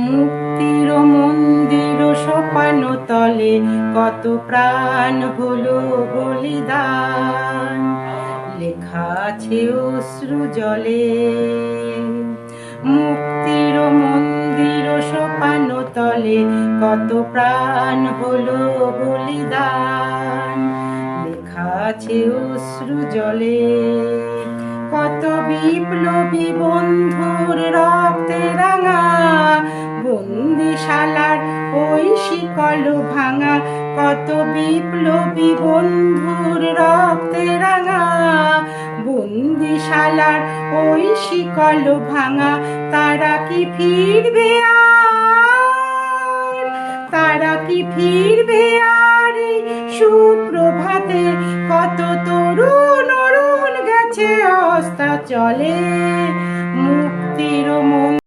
মুক্তির মন্দির সোপান তলে কত প্রাণ হলো বলিদান, লেখা আছে অশ্রু জলে। মুক্তির মন্দির সোপান তলে কত প্রাণ হলো বলিদান, লেখা আছে অশ্রু জলে। কত বিপ্লবী বন্ধুর রক্তে রাঙা বন্দিশালার ওই শিকল ভাঙা, কত বিপ্লবী বন্ধুর রক্তে রাঙা বন্দিশালার ওই শিকল ভাঙা। তারা কি ফিরবে আর, তারা কি ফিরবে আর এই সুপ্রভাতে? কত তরুণ অরুণ গেছে অস্তাচলে। মুক্তির